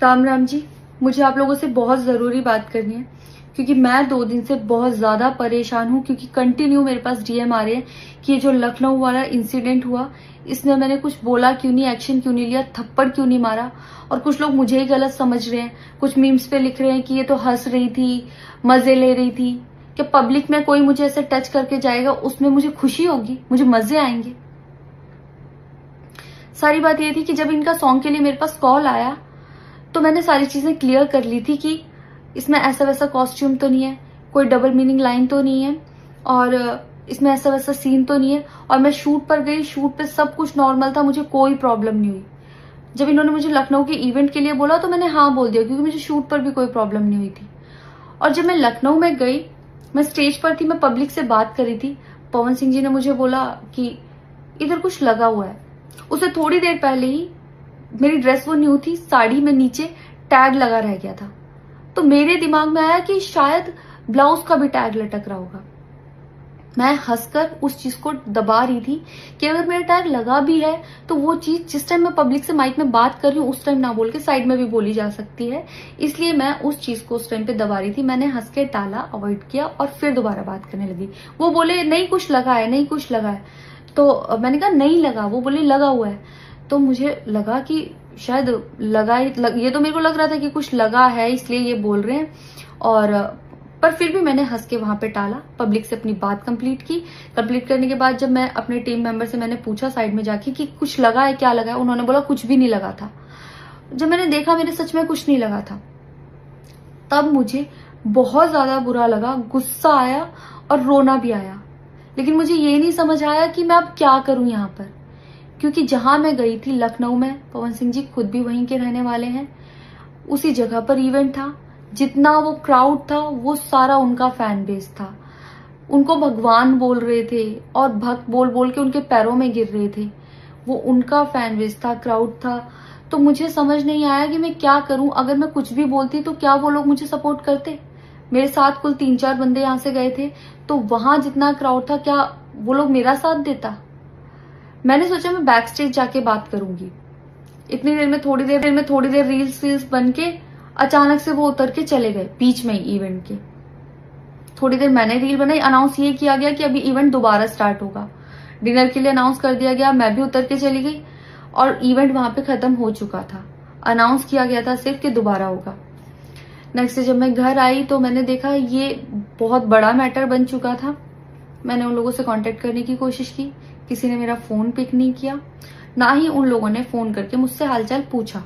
राम राम जी। मुझे आप लोगों से बहुत ज़रूरी बात करनी है क्योंकि मैं 2 दिन से बहुत ज़्यादा परेशान हूँ क्योंकि कंटिन्यू मेरे पास डीएम आ रहे हैं कि ये जो लखनऊ वाला इंसिडेंट हुआ इसमें मैंने कुछ बोला क्यों नहीं, एक्शन क्यों नहीं लिया, थप्पड़ क्यों नहीं मारा। और कुछ लोग मुझे ही गलत समझ रहे हैं, कुछ मीम्स पे लिख रहे हैं कि ये तो हंस रही थी, मजे ले रही थी। कि पब्लिक में कोई मुझे ऐसे टच करके जाएगा उसमें मुझे खुशी होगी, मुझे मजे आएंगे। सारी बात ये थी कि जब इनका सॉन्ग के लिए मेरे पास कॉल आया तो मैंने सारी चीजें क्लियर कर ली थी कि इसमें ऐसा वैसा कॉस्ट्यूम तो नहीं है, कोई डबल मीनिंग लाइन तो नहीं है और इसमें ऐसा वैसा सीन तो नहीं है। और मैं शूट पर गई, शूट पे सब कुछ नॉर्मल था, मुझे कोई प्रॉब्लम नहीं हुई। जब इन्होंने मुझे लखनऊ के इवेंट के लिए बोला तो मैंने हाँ बोल दिया क्योंकि मुझे शूट पर भी कोई प्रॉब्लम नहीं हुई थी। और जब मैं लखनऊ में गई, मैं स्टेज पर थी, मैं पब्लिक से बात कर रही थी, पवन सिंह जी ने मुझे बोला कि इधर कुछ लगा हुआ है। उससे थोड़ी देर पहले ही मेरी ड्रेस वो न्यू थी, साड़ी में नीचे टैग लगा रह गया था। तो मेरे दिमाग में आया कि शायद ब्लाउज का भी टैग लटक रहा होगा। मैं हंसकर उस चीज को दबा रही थी कि अगर मेरा टैग लगा भी है तो वो चीज जिस टाइम मैं पब्लिक से माइक में बात कर रही हूँ उस टाइम ना बोल के साइड में भी बोली जा सकती है, इसलिए मैं उस चीज को उस टाइम पे दबा रही थी। मैंने हंस के टाला, अवॉइड किया और फिर दोबारा बात करने लगी। वो बोले नहीं कुछ लगा है, नहीं कुछ लगा है। तो मैंने कहा नहीं लगा, वो बोले लगा हुआ है। तो मुझे लगा कि शायद ये तो मेरे को लग रहा था कि कुछ लगा है इसलिए ये बोल रहे हैं। और पर फिर भी मैंने हंस के वहां पे टाला, पब्लिक से अपनी बात कंप्लीट की। कंप्लीट करने के बाद जब मैं अपने टीम मेंबर से मैंने पूछा साइड में जाके कि कुछ लगा है, क्या लगा है, उन्होंने बोला कुछ भी नहीं लगा था। जब मैंने देखा मेरे सच में कुछ नहीं लगा था, तब मुझे बहुत ज्यादा बुरा लगा, गुस्सा आया और रोना भी आया। लेकिन मुझे ये नहीं समझ आया कि मैं अब क्या करूं यहाँ पर, क्योंकि जहां मैं गई थी लखनऊ में, पवन सिंह जी खुद भी वहीं के रहने वाले हैं, उसी जगह पर इवेंट था। जितना वो क्राउड था वो सारा उनका फैन बेस था। उनको भगवान बोल रहे थे और भक्त बोल बोल के उनके पैरों में गिर रहे थे। वो उनका फैन बेस था, क्राउड था। तो मुझे समझ नहीं आया कि मैं क्या करूं। अगर मैं कुछ भी बोलती तो क्या वो लोग मुझे सपोर्ट करते। मेरे साथ कुल 3-4 बंदे यहाँ से गए थे, तो वहां जितना क्राउड था क्या वो लोग मेरा साथ देता। मैंने सोचा मैं बैक स्टेज जाके बात करूंगी। इतनी देर में थोड़ी देर रील्स बन के अचानक से वो उतर के चले गए बीच में ही इवेंट के। थोड़ी देर मैंने रील बनाई, अनाउंस ये किया गया कि अभी इवेंट दोबारा स्टार्ट होगा। डिनर के लिए अनाउंस कर दिया गया, मैं भी उतर के चली गई और इवेंट वहां पे खत्म हो चुका था। अनाउंस किया गया था सिर्फ कि दोबारा होगा। नेक्स्ट डे जब मैं घर आई तो मैंने देखा ये बहुत बड़ा मैटर बन चुका था। मैंने उन लोगों से कांटेक्ट करने की कोशिश की, किसी ने मेरा फोन पिक नहीं किया, ना ही उन लोगों ने फोन करके मुझसे हालचाल पूछा।